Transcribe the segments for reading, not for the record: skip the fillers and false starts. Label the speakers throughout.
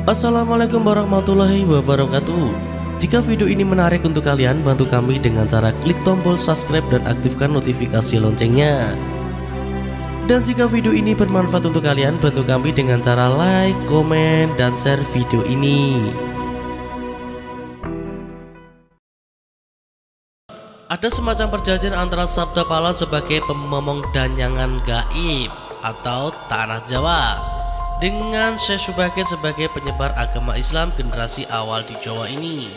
Speaker 1: Assalamualaikum warahmatullahi wabarakatuh. Jika video ini menarik untuk kalian, bantu kami dengan cara klik tombol subscribe dan aktifkan notifikasi loncengnya. Dan jika video ini bermanfaat untuk kalian, bantu kami dengan cara like, komen, dan share video ini. Ada semacam perjanjian antara Sabda Palon sebagai pemomong danyangan gaib atau tanah Jawa dengan Syekh Subakir sebagai penyebar agama Islam generasi awal di Jawa ini.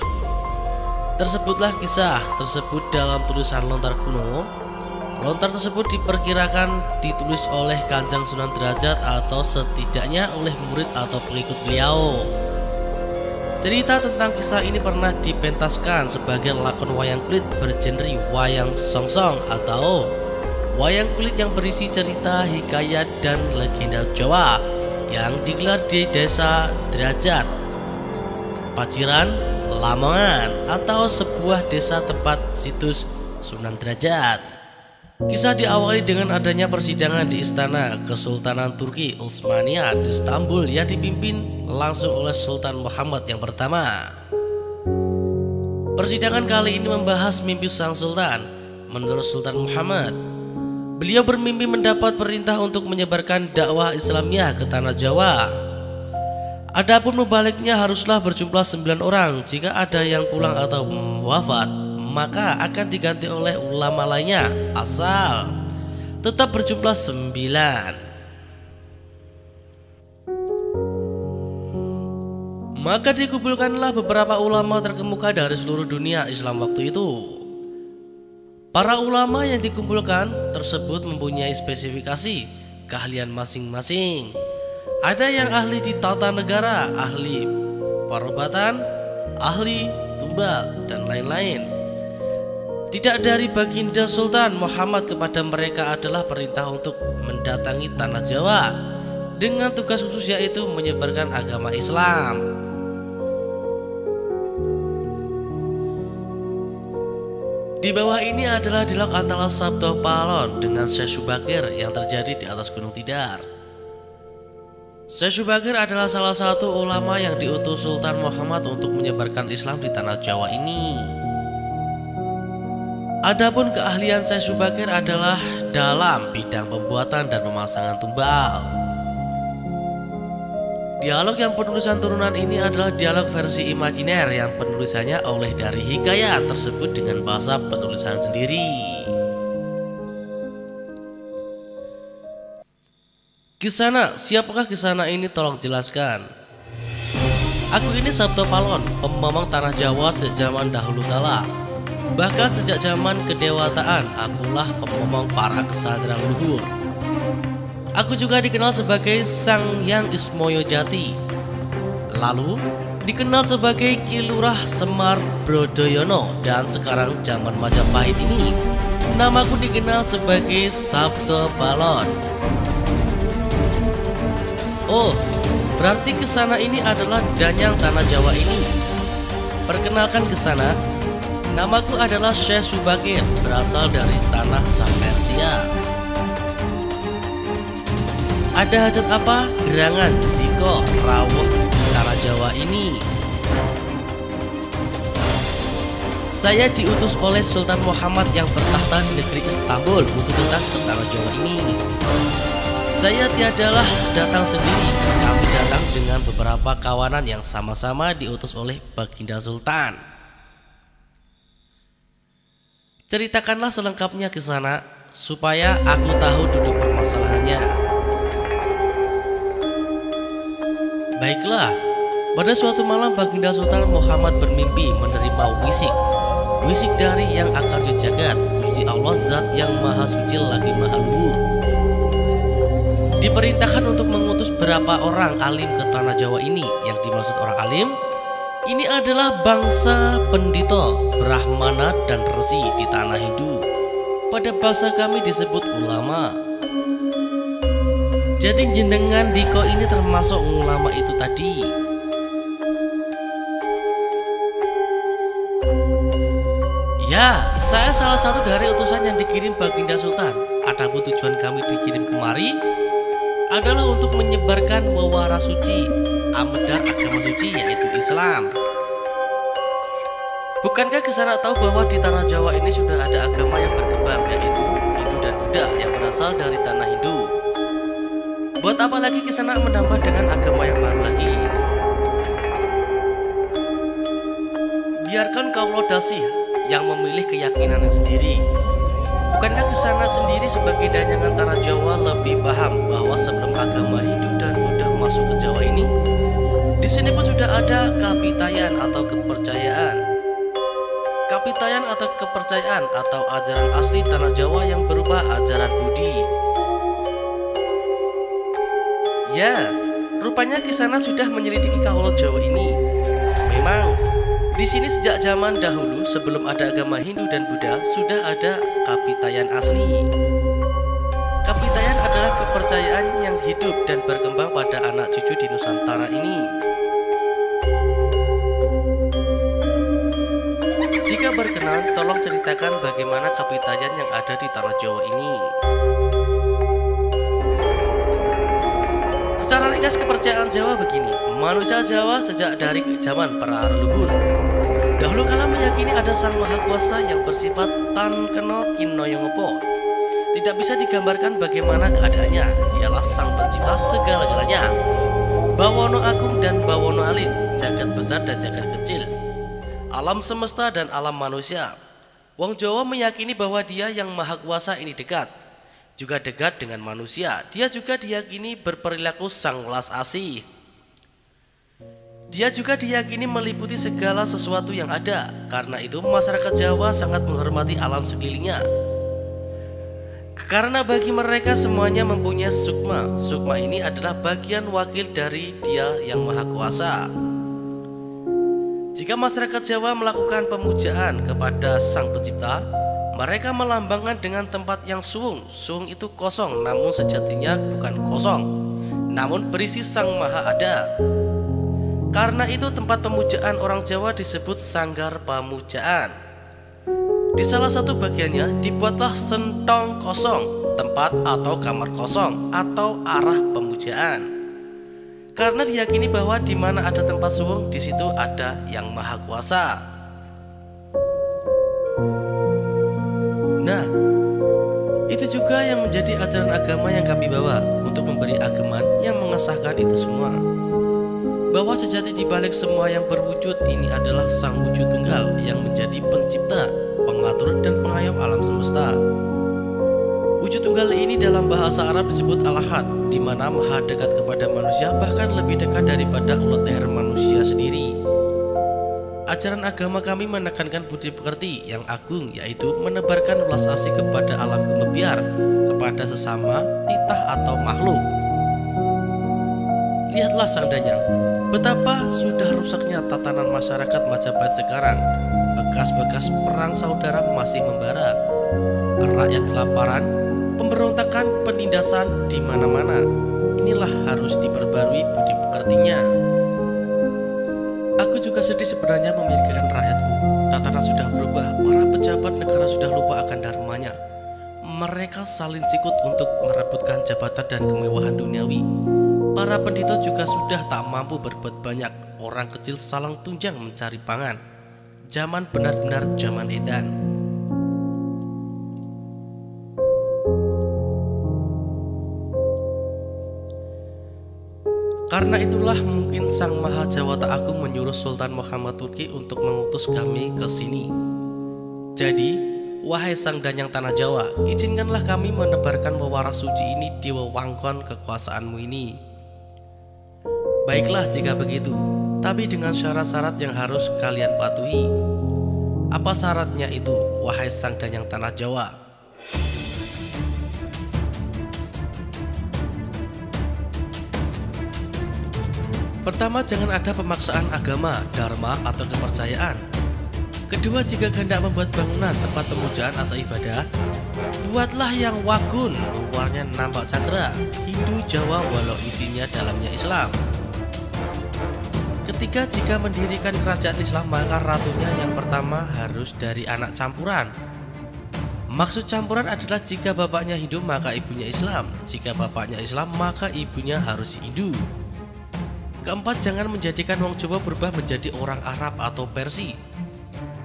Speaker 1: Tersebutlah kisah tersebut dalam tulisan Lontar Kuno. Lontar tersebut diperkirakan ditulis oleh Kanjeng Sunan Derajat atau setidaknya oleh murid atau pengikut beliau. Cerita tentang kisah ini pernah dipentaskan sebagai lakon wayang kulit bergenre wayang songsong atau wayang kulit yang berisi cerita, hikayat, dan legenda Jawa yang digelar di Desa Derajat, Paciran, Lamongan, atau sebuah desa tempat situs Sunan Derajat. Kisah diawali dengan adanya persidangan di Istana Kesultanan Turki Utsmaniyah di Istanbul yang dipimpin langsung oleh Sultan Muhammad yang pertama. Persidangan kali ini membahas mimpi sang sultan. Menurut Sultan Muhammad, beliau bermimpi mendapat perintah untuk menyebarkan dakwah Islamiyah ke tanah Jawa. Adapun mubaliknya haruslah berjumlah 9 orang. Jika ada yang pulang atau wafat, maka akan diganti oleh ulama lainnya, asal tetap berjumlah 9. Maka dikumpulkanlah beberapa ulama terkemuka dari seluruh dunia Islam waktu itu. Para ulama yang dikumpulkan tersebut mempunyai spesifikasi keahlian masing-masing. Ada yang ahli di tata negara, ahli perobatan, ahli tumbal, dan lain-lain. Tidak dari baginda Sultan Muhammad kepada mereka adalah perintah untuk mendatangi tanah Jawa dengan tugas khusus yaitu menyebarkan agama Islam. Di bawah ini adalah dialog antara Sabda Palon dengan Syekh Subakir yang terjadi di atas Gunung Tidar. Syekh Subakir adalah salah satu ulama yang diutus Sultan Muhammad untuk menyebarkan Islam di tanah Jawa ini. Adapun keahlian Syekh Subakir adalah dalam bidang pembuatan dan pemasangan tumbal. Dialog yang penulisan turunan ini adalah dialog versi imajiner yang penulisannya oleh dari hikayat tersebut dengan bahasa penulisan sendiri. Kisana, siapakah Kisana ini? Tolong jelaskan. Aku ini Sabda Palon, pemomong tanah Jawa sejak zaman dahulu kala. Bahkan sejak zaman kedewataan, akulah pemomong para kesatria luhur. Aku juga dikenal sebagai Sang Hyang Ismoyo Jati. Lalu dikenal sebagai Ki Lurah Semar Brodoyono. Dan sekarang zaman Majapahit ini namaku dikenal sebagai Sabda Palon. Oh, berarti Kisana ini adalah danyang tanah Jawa ini. Perkenalkan Kisana, namaku adalah Syekh Subakir, berasal dari tanah Sapersia. Ada hajat apa gerangan diko rawuh tanah Jawa ini? Saya diutus oleh Sultan Muhammad yang bertahta di negeri Istanbul untuk datang ke tanah Jawa ini. Saya tiadalah datang sendiri, kami datang dengan beberapa kawanan yang sama-sama diutus oleh Baginda Sultan. Ceritakanlah selengkapnya ke sana supaya aku tahu duduk permasalahannya. Baiklah, pada suatu malam Baginda Sultan Muhammad bermimpi menerima wisik dari Yang Akarya Jagat, Gusti Allah Zat yang Maha Suci lagi Maha Luhur. Diperintahkan untuk mengutus berapa orang alim ke tanah Jawa ini. Yang dimaksud orang alim ini adalah bangsa pendito, brahmana, dan resi di tanah Hindu. Pada bahasa kami disebut ulama. Jadi jenengan diko ini termasuk ulama itu tadi. Ya, saya salah satu dari utusan yang dikirim Baginda Sultan. Adapun tujuan kami dikirim kemari adalah untuk menyebarkan wawara suci Amedar agama suci yaitu Islam. Bukankah Kisanak tahu bahwa di tanah Jawa ini sudah ada agama yang berkembang yaitu Hindu dan Buddha yang berasal dari tanah Hindu? Buat apa lagi Kisanak menambah dengan agama yang baru lagi? Biarkan kaulo dasih yang memilih keyakinannya sendiri. Bukankah Kisanak sendiri sebagai danyangan tanah Jawa lebih paham bahwa sebelum agama Hindu dan Buddha masuk ke Jawa ini, di sini pun sudah ada kapitayan atau kepercayaan. Kapitayan atau kepercayaan atau ajaran asli tanah Jawa yang berupa ajaran Budi. Ya, rupanya Kisanak sudah menyelidiki kaulo Jawa ini. Memang di sini sejak zaman dahulu sebelum ada agama Hindu dan Buddha sudah ada kapitayan asli. Kapitayan adalah kepercayaan yang hidup dan berkembang pada anak cucu di Nusantara ini. Jika berkenan, tolong ceritakan bagaimana kapitayan yang ada di tanah Jawa ini. Secara ringkas kepercayaan Jawa begini, manusia Jawa sejak dari zaman para leluhur dahulu kala meyakini ada Sang Maha Kuasa yang bersifat tan keno kinoyongopo. Tidak bisa digambarkan bagaimana keadaannya. Dialah Sang Pencipta segala-galanya, Bawono Agung dan Bawono Alit, jagat besar dan jagat kecil, alam semesta dan alam manusia. Wong Jawa meyakini bahwa Dia yang Maha Kuasa ini dekat, juga dekat dengan manusia. Dia juga diyakini berperilaku sang welas asih. Dia juga diyakini meliputi segala sesuatu yang ada. Karena itu masyarakat Jawa sangat menghormati alam sekelilingnya. Karena bagi mereka semuanya mempunyai sukma. Sukma ini adalah bagian wakil dari Dia yang Maha Kuasa. Jika masyarakat Jawa melakukan pemujaan kepada Sang Pencipta, mereka melambangkan dengan tempat yang suwung. Suwung itu kosong, namun sejatinya bukan kosong, namun berisi Sang Maha Ada. Karena itu tempat pemujaan orang Jawa disebut sanggar pamujaan. Di salah satu bagiannya dibuatlah sentong kosong, tempat atau kamar kosong atau arah pemujaan. Karena diyakini bahwa di mana ada tempat suwung, di situ ada Yang Maha Kuasa. Nah, itu juga yang menjadi ajaran agama yang kami bawa untuk memberi ageman yang mengesahkan itu semua. Bahwa sejati di balik semua yang berwujud ini adalah Sang Wujud Tunggal yang menjadi pencipta, pengatur dan pengayom alam semesta. Wujud tunggal ini dalam bahasa Arab disebut Al-Ahad, di mana maha dekat kepada manusia, bahkan lebih dekat daripada ulat leher manusia sendiri. Ajaran agama kami menekankan budi pekerti yang agung, yaitu menebarkan welas asih kepada alam gumebyar, kepada sesama, titah atau makhluk. Lihatlah Sang Danyang, betapa sudah rusaknya tatanan masyarakat Majapahit sekarang. Bekas-bekas perang saudara masih membara. Rakyat kelaparan, pemberontakan, penindasan di mana-mana. Inilah harus diperbarui budi pekertinya. Aku juga sedih sebenarnya memikirkan rakyatku. Tatanan sudah berubah, para pejabat negara sudah lupa akan dharmanya. Mereka saling sikut untuk merebutkan jabatan dan kemewahan duniawi. Para pendeta juga sudah tak mampu berbuat banyak. Orang kecil salang tunjang mencari pangan. Zaman benar-benar zaman edan. Karena itulah mungkin Sang Maha Jawata Agung menyuruh Sultan Muhammad Turki untuk mengutus kami ke sini. Jadi, wahai Sang Danyang Tanah Jawa, izinkanlah kami menebarkan wewaras suci ini di wewengkon kekuasaanmu ini. Baiklah jika begitu, tapi dengan syarat-syarat yang harus kalian patuhi. Apa syaratnya itu, wahai Sang Danyang Tanah Jawa? Pertama, jangan ada pemaksaan agama, dharma, atau kepercayaan. Kedua, jika hendak membuat bangunan, tempat pemujaan atau ibadah, buatlah yang wagun, luarnya nampak cakra, Hindu, Jawa, walau isinya dalamnya Islam. Ketiga, jika mendirikan kerajaan Islam, maka ratunya yang pertama harus dari anak campuran. Maksud campuran adalah jika bapaknya Hindu, maka ibunya Islam. Jika bapaknya Islam, maka ibunya harus Hindu. Keempat, jangan menjadikan wong Jawa berubah menjadi orang Arab atau Persia.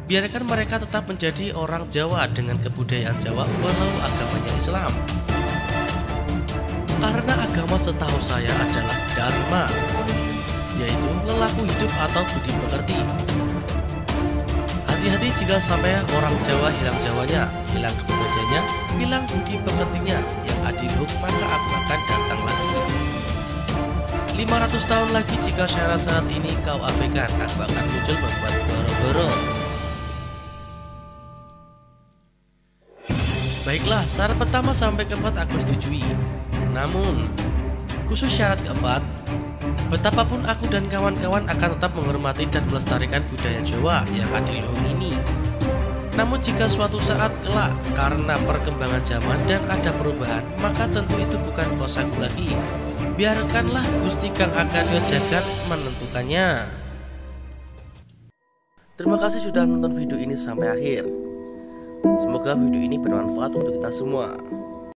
Speaker 1: Biarkan mereka tetap menjadi orang Jawa dengan kebudayaan Jawa walau agamanya Islam. Karena agama setahu saya adalah dharma, yaitu lelaku hidup atau budi pekerti. Hati-hati jika sampai orang Jawa hilang Jawanya, hilang kepeduliannya, hilang budi pekertinya. Yang adiluhung maka aku akan datang lagi. 500 tahun lagi jika syarat-syarat ini kau abaikan, aku akan muncul membuat goro-goro. Baiklah, syarat pertama sampai keempat aku setujui. Namun, khusus syarat keempat, betapapun aku dan kawan-kawan akan tetap menghormati dan melestarikan budaya Jawa yang adiluhung ini. Namun jika suatu saat kelak karena perkembangan zaman dan ada perubahan, maka tentu itu bukan kuasaku lagi. Biarkanlah Gusti Kang Akarya Jagat menentukannya. Terima kasih sudah menonton video ini sampai akhir. Semoga video ini bermanfaat untuk kita semua.